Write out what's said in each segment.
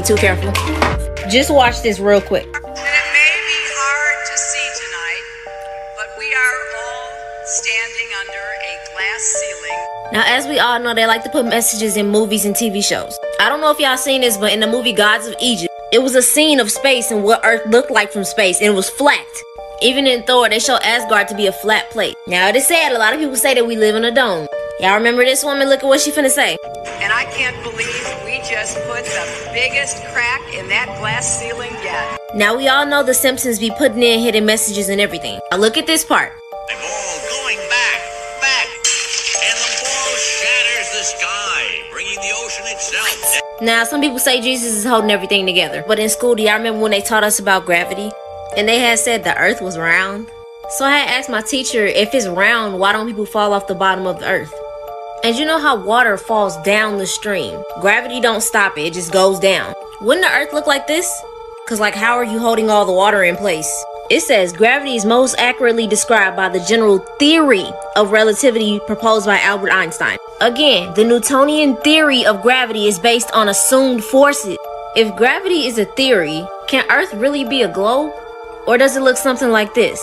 too careful. Just watch this real quick. And it may be hard to see tonight, but we are all standing under a glass ceiling. Now, as we all know, they like to put messages in movies and TV shows. I don't know if y'all seen this, but in the movie Gods of Egypt, it was a scene of space and what Earth looked like from space, and it was flat. Even in Thor, they show Asgard to be a flat plate. Now, it is sad, a lot of people say that we live in a dome. Y'all remember this woman? Look at what she finna say. And I can't believe we just put the biggest crack in that glass ceiling yet. Now, we all know the Simpsons be putting in hidden messages and everything. Now, look at this part. The ball going back, and the ball shatters the sky, bringing the ocean itself. Now, some people say Jesus is holding everything together. But in school, do y'all remember when they taught us about gravity? And they had said the earth was round. So I had asked my teacher, if it's round, why don't people fall off the bottom of the earth? And you know how water falls down the stream? Gravity don't stop it, it just goes down. Wouldn't the earth look like this? Cause like, how are you holding all the water in place? It says gravity is most accurately described by the general theory of relativity proposed by Albert Einstein. Again, the Newtonian theory of gravity is based on assumed forces. If gravity is a theory, can Earth really be a globe? Or does it look something like this?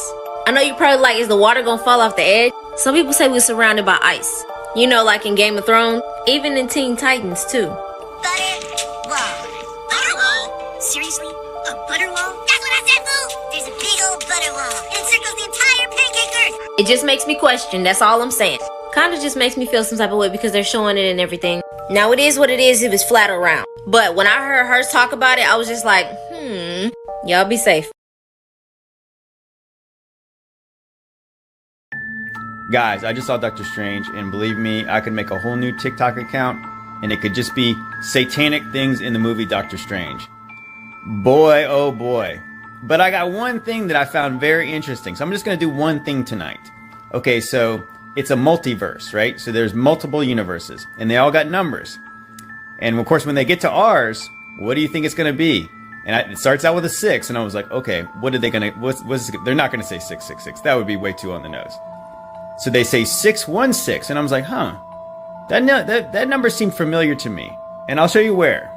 I know you're probably like, is the water gonna fall off the edge? Some people say we're surrounded by ice. You know, like in Game of Thrones, even in Teen Titans too. Butter wall. Butter wall? Seriously? A butter wall? That's what I said, Boo! There's a big old butter wall. It encircles the entire pancake earth. It just makes me question, that's all I'm saying. Kinda just makes me feel some type of way because they're showing it and everything. Now it is what it is if it's flat or round. But when I heard her talk about it, I was just like, y'all be safe. Guys, I just saw Doctor Strange, and believe me, I could make a whole new TikTok account, and it could just be satanic things in the movie Doctor Strange. Boy, oh boy. But I got one thing that I found very interesting, so I'm just going to do one thing tonight. Okay, so it's a multiverse, right? So there's multiple universes, and they all got numbers. And of course, when they get to ours, what do you think it's going to be? And it starts out with a 6, and I was like, okay, what are they going to, they're not going to say 666. That would be way too on the nose. So they say 616, and I was like, huh, that number seemed familiar to me, and I'll show you where.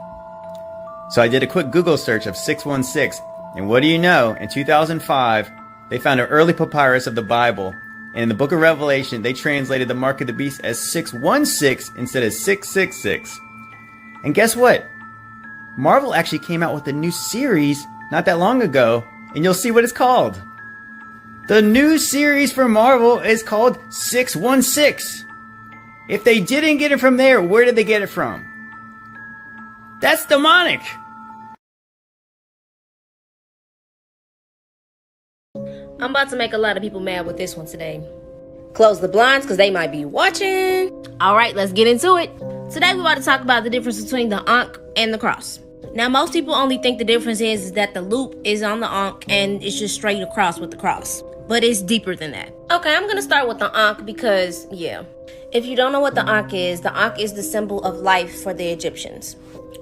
So I did a quick Google search of 616, and what do you know? In 2005, they found an early papyrus of the Bible, and in the book of Revelation, they translated the mark of the beast as 616 instead of 666. And guess what? Marvel actually came out with a new series not that long ago, and you'll see what it's called. The new series for Marvel is called 616. If they didn't get it from there, where did they get it from? That's demonic. I'm about to make a lot of people mad with this one today. Close the blinds because they might be watching. All right, let's get into it. Today we're about to talk about the difference between the Ankh and the cross. Now, most people only think the difference is that the loop is on the Ankh and it's just straight across with the cross. But it's deeper than that. Okay, I'm gonna start with the Ankh because, yeah. If you don't know what the Ankh is the symbol of life for the Egyptians.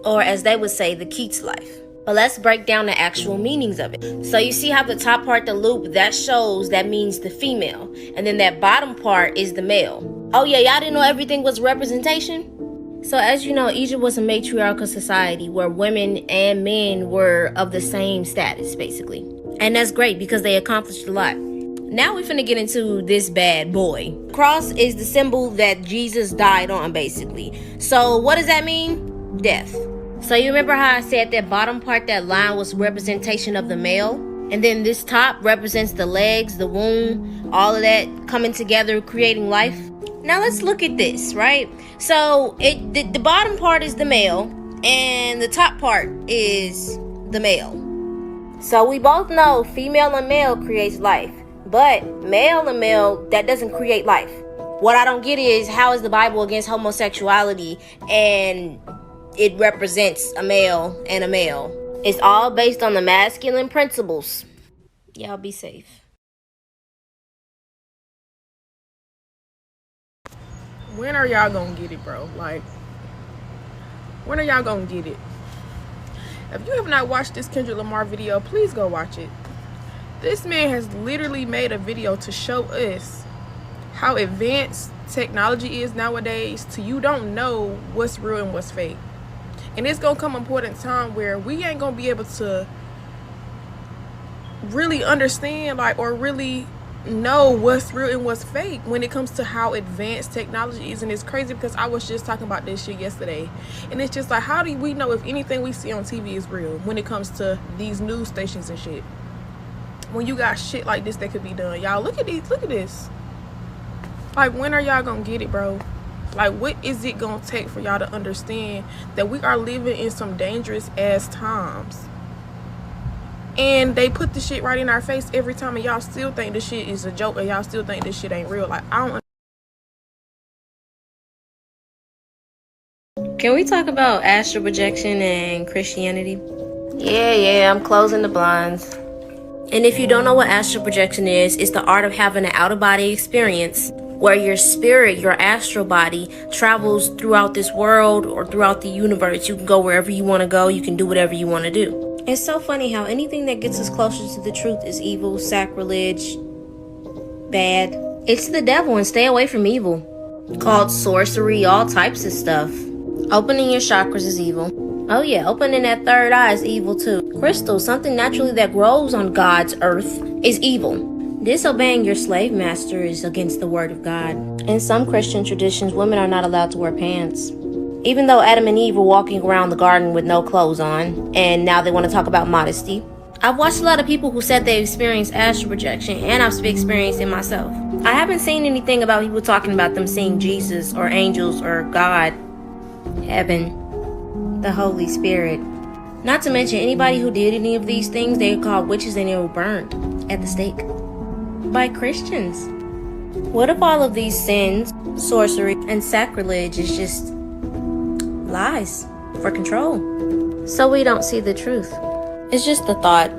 Or as they would say, the Keats life. But let's break down the actual meanings of it. So you see how the top part, the loop, that means the female. And then that bottom part is the male. Oh yeah, y'all didn't know everything was representation? So as you know, Egypt was a matriarchal society where women and men were of the same status, basically. And that's great because they accomplished a lot. Now we're finna get into this bad boy. Cross is the symbol that Jesus died on, basically. So what does that mean? Death. So you remember how I said that bottom part, that line was representation of the male? And then this top represents the legs, the womb, all of that coming together, creating life. Now let's look at this, right? So the bottom part is the male, and the top part is the male. So we both know female and male creates life. But male and male, that doesn't create life. What I don't get is, how is the Bible against homosexuality and it represents a male and a male? It's all based on the masculine principles. Y'all be safe. When are y'all gonna get it, bro? Like, when are y'all gonna get it? If you have not watched this Kendrick Lamar video, please go watch it. This man has literally made a video to show us how advanced technology is nowadays, to you don't know what's real and what's fake. And it's gonna come a point in time where we ain't gonna be able to really understand, like, or really know what's real and what's fake when it comes to how advanced technology is. And it's crazy because I was just talking about this shit yesterday, and it's just like, how do we know if anything we see on TV is real when it comes to these news stations and shit, when you got shit like this that could be done? Y'all, look at this. Like, when are y'all gonna get it, bro? Like, what is it gonna take for y'all to understand that we are living in some dangerous ass times? And they put the shit right in our face every time, and y'all still think this shit is a joke, and y'all still think this shit ain't real. Like, I don't. Can we talk about astral projection and Christianity? Yeah, I'm closing the blinds. And if you don't know what astral projection is, it's the art of having an out-of-body experience where your spirit, your astral body, travels throughout this world or throughout the universe. You can go wherever you want to go. You can do whatever you want to do. It's so funny how anything that gets us closer to the truth is evil, sacrilege, bad. It's the devil, and stay away from evil. Called sorcery, all types of stuff. Opening your chakras is evil. Oh yeah, opening that third eye is evil too. Crystal, something naturally that grows on God's earth, is evil. Disobeying your slave master is against the word of God. In some Christian traditions, women are not allowed to wear pants. Even though Adam and Eve were walking around the garden with no clothes on, and now they want to talk about modesty. I've watched a lot of people who said they've experienced astral projection, and I've experienced it myself. I haven't seen anything about people talking about them seeing Jesus or angels or God, heaven, the Holy Spirit. Not to mention anybody who did any of these things, they were called witches and they were burned at the stake by Christians. What if all of these sins, sorcery, and sacrilege is just lies for control? So we don't see the truth. It's just a thought.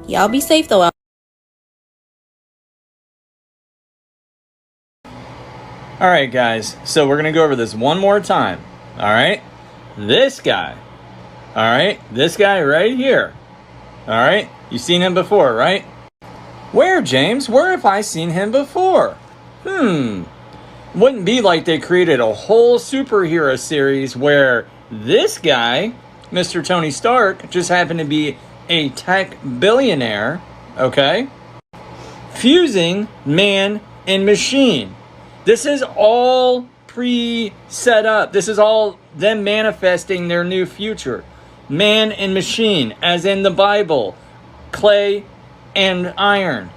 Y'all be safe though. Alright guys, so we're going to go over this one more time. Alright? This guy. Alright? This guy right here. Alright? You've seen him before, right? Where, James? Where have I seen him before? Wouldn't be like they created a whole superhero series where this guy, Mr. Tony Stark, just happened to be a tech billionaire, okay? Fusing man and machine. This is all pre-set up. This is all them manifesting their new future. Man and machine, as in the Bible. Clay and iron.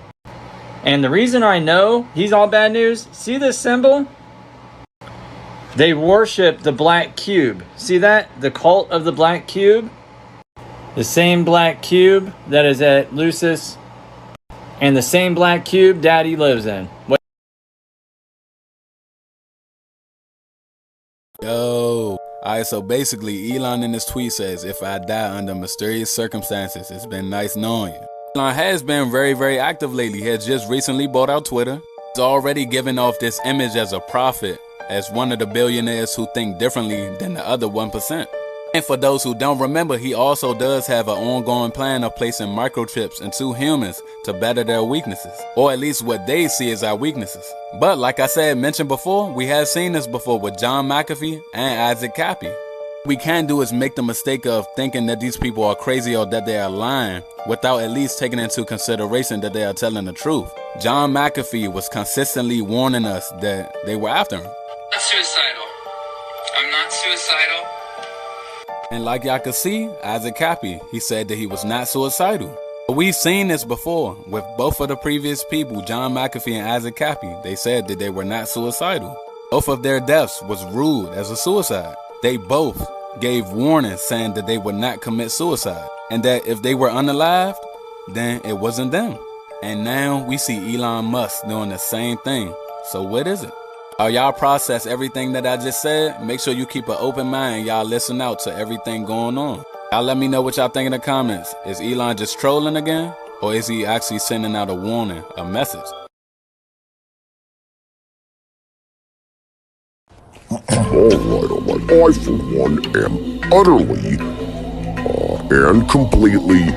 And the reason I know he's all bad news, see this symbol? They worship the black cube. See that? The cult of the black cube? The same black cube that is at Lucis, and the same black cube Daddy lives in. Yo. Alright, so basically Elon in this tweet says, if I die under mysterious circumstances, it's been nice knowing you. Elon has been very, very active lately. He has just recently bought out Twitter. He's already given off this image as a prophet, as one of the billionaires who think differently than the other 1%. And for those who don't remember, he also does have an ongoing plan of placing microchips into humans to better their weaknesses, or at least what they see as our weaknesses. But like I mentioned before, we have seen this before with John McAfee and Isaac Cappy. What we can do is make the mistake of thinking that these people are crazy or that they are lying without at least taking into consideration that they are telling the truth. John McAfee was consistently warning us that they were after him. I'm not suicidal. I'm not suicidal. And like y'all could see, Isaac Cappy, he said that he was not suicidal. But we've seen this before with both of the previous people, John McAfee and Isaac Cappy. They said that they were not suicidal. Both of their deaths was ruled as a suicide. They both gave warnings saying that they would not commit suicide, and that if they were unalived, then it wasn't them. And now we see Elon Musk doing the same thing. So what is it? Y'all process everything that I just said? Make sure you keep an open mind. Y'all listen out to everything going on. Y'all let me know what y'all think in the comments. Is Elon just trolling again? Or is he actually sending out a warning, a message? Alright. I, for one, am utterly and completely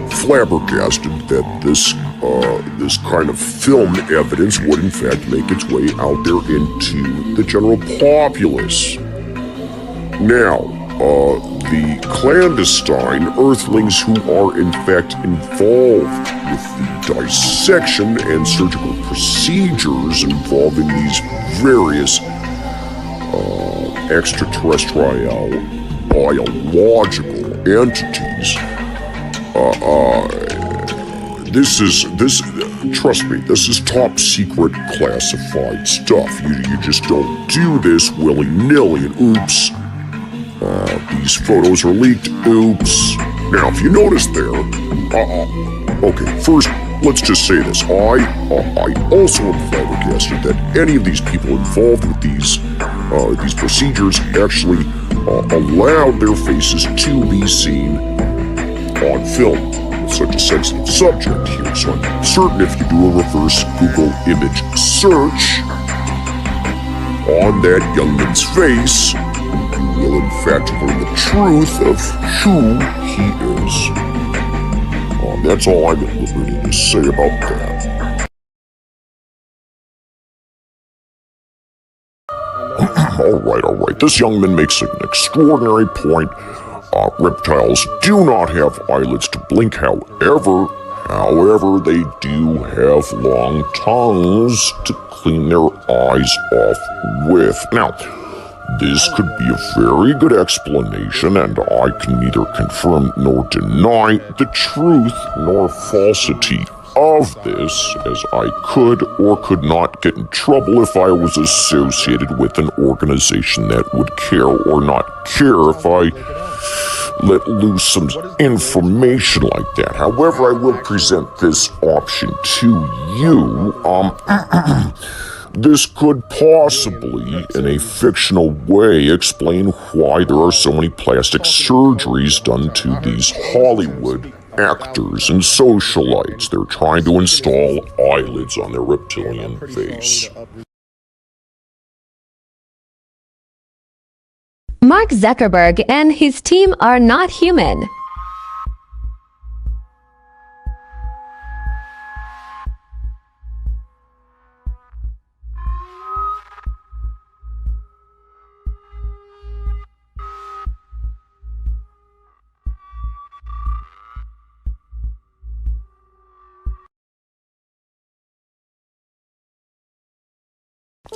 flabbergasted that this kind of film evidence would in fact make its way out there into the general populace. Now, the clandestine Earthlings who are in fact involved with the dissection and surgical procedures involving these various extraterrestrial biological entities. Trust me, this is top secret classified stuff. You just don't do this willy-nilly and oops. These photos are leaked, oops. Now, if you notice there, okay, first, let's just say this. I also am flabbergasted that any of these people involved with these procedures actually allowed their faces to be seen on film. It's such a sensitive subject here, so I'm certain if you do a reverse Google image search on that young man's face, you will in fact learn the truth of who he is. That's all I'm at liberty to say about that. Alright. This young man makes an extraordinary point. Reptiles do not have eyelids to blink, however, they do have long tongues to clean their eyes off with. Now, this could be a very good explanation, and I can neither confirm nor deny the truth nor falsity of this, as I could or could not get in trouble if I was associated with an organization that would care or not care if I let loose some information like that. However, I will present this option to you. This could possibly, in a fictional way, explain why there are so many plastic surgeries done to these Hollywood actors and socialites. They're trying to install eyelids on their reptilian face. Mark Zuckerberg and his team are not human.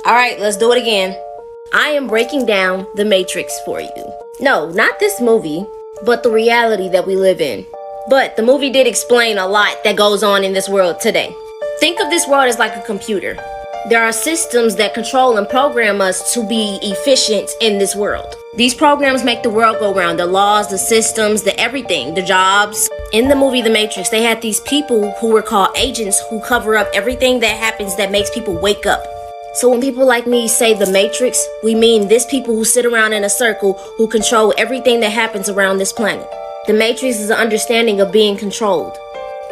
Alright, let's do it again. I am breaking down The Matrix for you. No, not this movie, but the reality that we live in. But the movie did explain a lot that goes on in this world today. Think of this world as like a computer. There are systems that control and program us to be efficient in this world. These programs make the world go round. The laws, the systems, the everything, the jobs. In the movie The Matrix, they had these people who were called agents who cover up everything that happens that makes people wake up. So when people like me say The Matrix, we mean this people who sit around in a circle who control everything that happens around this planet. The Matrix is an understanding of being controlled.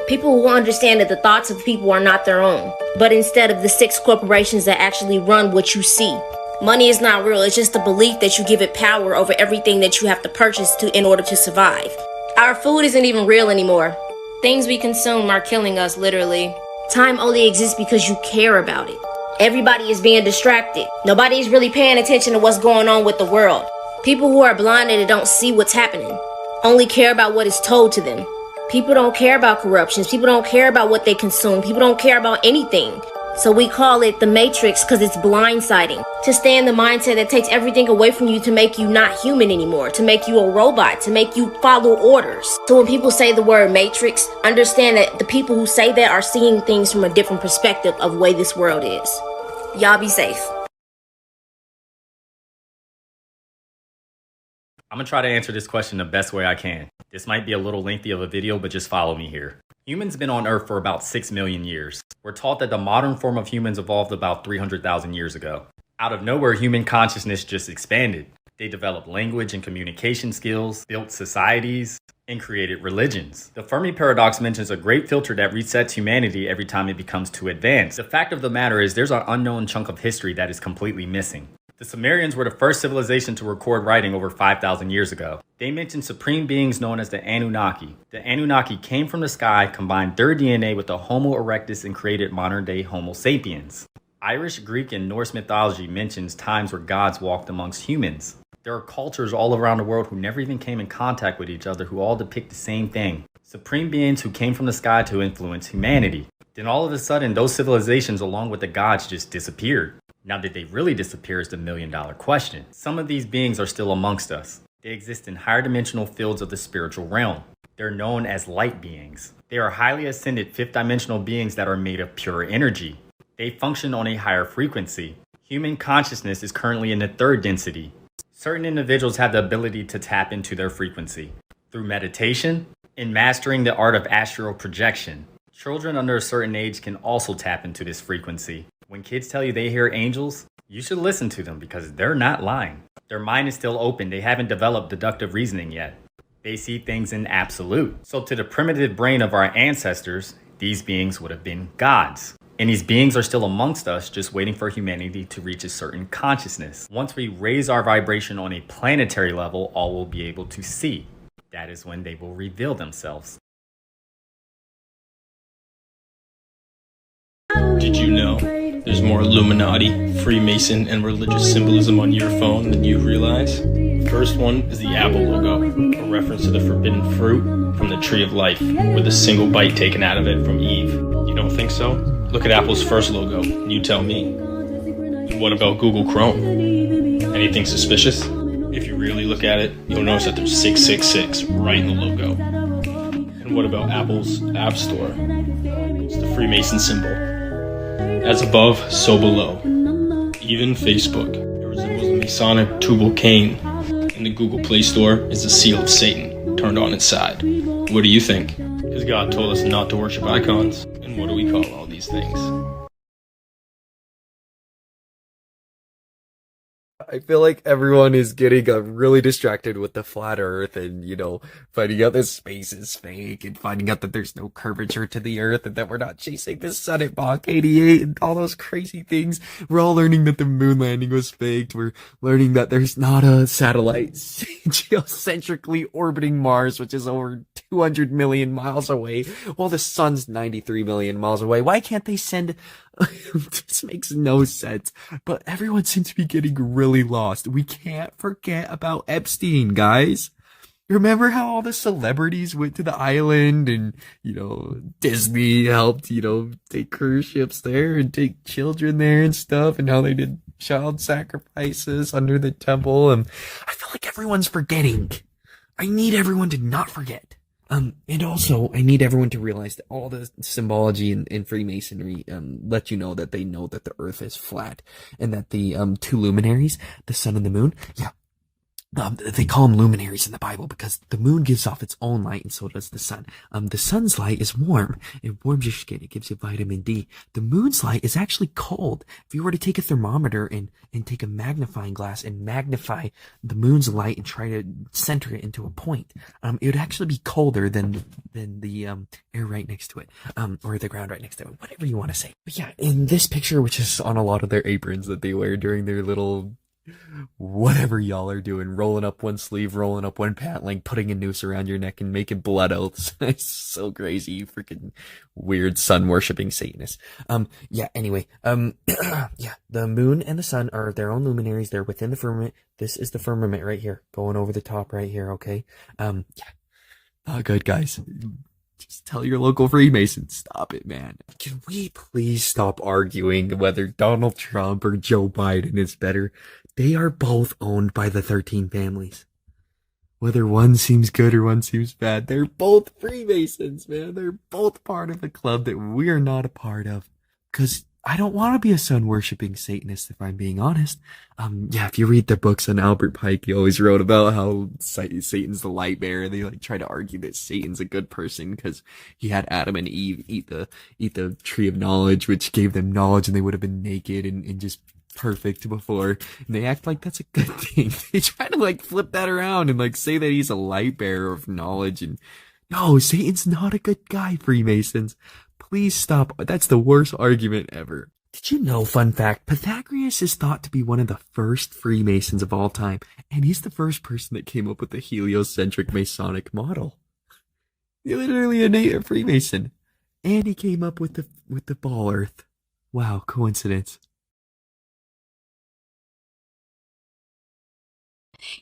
People who understand that the thoughts of people are not their own, but instead of the 6 corporations that actually run what you see. Money is not real, it's just a belief that you give it power over everything that you have to purchase in order to survive. Our food isn't even real anymore. Things we consume are killing us, literally. Time only exists because you care about it. Everybody is being distracted. Nobody is really paying attention to what's going on with the world. People who are blinded and don't see what's happening only care about what is told to them. People don't care about corruptions. People don't care about what they consume. People don't care about anything. So we call it The Matrix because it's blindsiding. To stay in the mindset that takes everything away from you to make you not human anymore, to make you a robot, to make you follow orders. So when people say the word Matrix, understand that the people who say that are seeing things from a different perspective of the way this world is. Y'all be safe. I'm gonna try to answer this question the best way I can. This might be a little lengthy of a video, but just follow me here. Humans have been on Earth for about 6 million years. We're taught that the modern form of humans evolved about 300,000 years ago. Out of nowhere, human consciousness just expanded. They developed language and communication skills, built societies, and created religions. The Fermi paradox mentions a great filter that resets humanity every time it becomes too advanced. The fact of the matter is there's an unknown chunk of history that is completely missing. The Sumerians were the first civilization to record writing over 5,000 years ago. They mentioned supreme beings known as the Anunnaki. The Anunnaki came from the sky, combined their DNA with the Homo erectus, and created modern-day Homo sapiens. Irish, Greek, and Norse mythology mentions times where gods walked amongst humans. There are cultures all around the world who never even came in contact with each other who all depict the same thing. Supreme beings who came from the sky to influence humanity. Then all of a sudden, those civilizations along with the gods just disappeared. Now, did they really disappear is the million-dollar question. Some of these beings are still amongst us. They exist in higher dimensional fields of the spiritual realm. They're known as light beings. They are highly ascended fifth dimensional beings that are made of pure energy. They function on a higher frequency. Human consciousness is currently in the third density. Certain individuals have the ability to tap into their frequency through meditation and mastering the art of astral projection. Children under a certain age can also tap into this frequency. When kids tell you they hear angels, you should listen to them because they're not lying. Their mind is still open. They haven't developed deductive reasoning yet. They see things in absolute. So to the primitive brain of our ancestors, these beings would have been gods. And these beings are still amongst us, just waiting for humanity to reach a certain consciousness. Once we raise our vibration on a planetary level, all we'll be able to see. That is when they will reveal themselves. Did you know there's more Illuminati, Freemason, and religious symbolism on your phone than you realize? First one is the Apple logo, a reference to the forbidden fruit from the tree of life, with a single bite taken out of it from Eve. You don't think so? Look at Apple's first logo, and you tell me. And what about Google Chrome? Anything suspicious? If you really look at it, you'll notice that there's 666 right in the logo. And what about Apple's App Store? It's the Freemason symbol. As above, so below. Even Facebook, it resembles a Masonic tubal cane. And the Google Play Store is the seal of Satan, turned on its side. What do you think? Because God told us not to worship icons. And what do we call all these things? I feel like everyone is getting really distracted with the flat earth and, finding out that space is fake and finding out that there's no curvature to the earth and that we're not chasing the sun at Mach 88 and all those crazy things. We're all learning that the moon landing was faked. We're learning that there's not a satellite geocentrically orbiting Mars, which is over 200 million miles away, while the sun's 93 million miles away. Why can't they send... This makes no sense, but everyone seems to be getting really lost. We can't forget about Epstein, guys. Remember how all the celebrities went to the island and, Disney helped, take cruise ships there and take children there and stuff, and how they did child sacrifices under the temple, and I feel like everyone's forgetting. I need everyone to not forget. And also, I need everyone to realize that all the symbology in Freemasonry, let you know that they know that the earth is flat, and that the, two luminaries, the sun and the moon, they call them luminaries in the Bible because the moon gives off its own light and so does the sun. The sun's light is warm. It warms your skin. It gives you vitamin D. The moon's light is actually cold. If you were to take a thermometer and take a magnifying glass and magnify the moon's light and try to center it into a point, it would actually be colder than the, air right next to it, or the ground right next to it, whatever you want to say. But yeah, in this picture, which is on a lot of their aprons that they wear during their little whatever y'all are doing, rolling up one sleeve, rolling up one pant leg, putting a noose around your neck and making blood oaths. It's so crazy, you freaking weird sun worshipping Satanists. Anyway, the moon and the sun are their own luminaries. They're within the firmament. This is the firmament right here, going over the top right here, okay? Not good, guys. Just tell your local Freemason, stop it, man. Can we please stop arguing whether Donald Trump or Joe Biden is better? They are both owned by the 13 families. Whether one seems good or one seems bad, they're both Freemasons, man. They're both part of a club that we're not a part of. Because I don't want to be a sun-worshipping Satanist, if I'm being honest. If you read the books on Albert Pike, he always wrote about how Satan's the light bearer. They try to argue that Satan's a good person because he had Adam and Eve eat the tree of knowledge, which gave them knowledge, and they would have been naked and just perfect before. And they act like that's a good thing. They try to flip that around and say that he's a light bearer of knowledge. And no, Satan's not a good guy, Freemasons. Please stop. That's the worst argument ever. Did you know, fun fact, Pythagoras is thought to be one of the first Freemasons of all time, and he's the first person that came up with the heliocentric Masonic model. He's literally a native Freemason. And he came up with the ball earth. Wow, coincidence.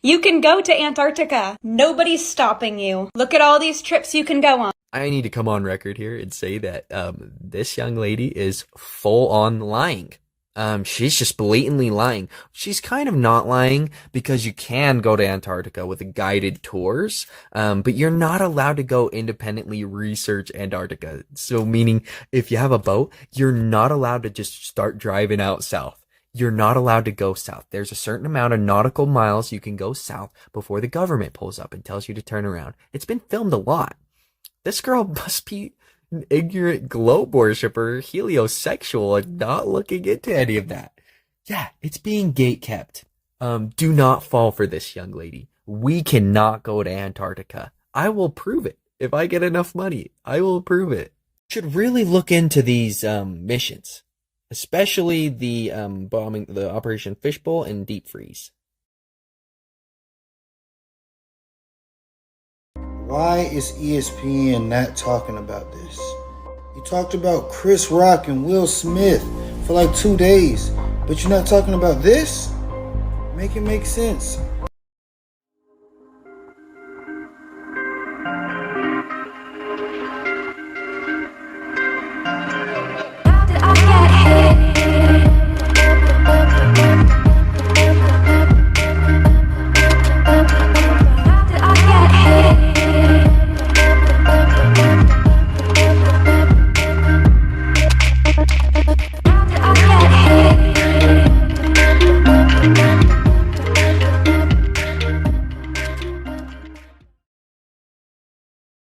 You can go to Antarctica. Nobody's stopping you. Look at all these trips you can go on. I need to come on record here and say that this young lady is full on lying. She's just blatantly lying. She's kind of not lying because you can go to Antarctica with guided tours, but you're not allowed to go independently research Antarctica. So meaning if you have a boat, you're not allowed to just start driving out south. You're not allowed to go south. There's a certain amount of nautical miles you can go south before the government pulls up and tells you to turn around. It's been filmed a lot. This girl must be an ignorant globe worshipper, heliosexual, and not looking into any of that. Yeah, it's being gatekept. Do not fall for this, young lady. We cannot go to Antarctica. I will prove it. If I get enough money, I will prove it. Should really look into these missions. Especially the bombing, the Operation Fishbowl and Deep Freeze. Why is ESPN not talking about this? You talked about Chris Rock and Will Smith for like 2 days, but you're not talking about this? Make it make sense.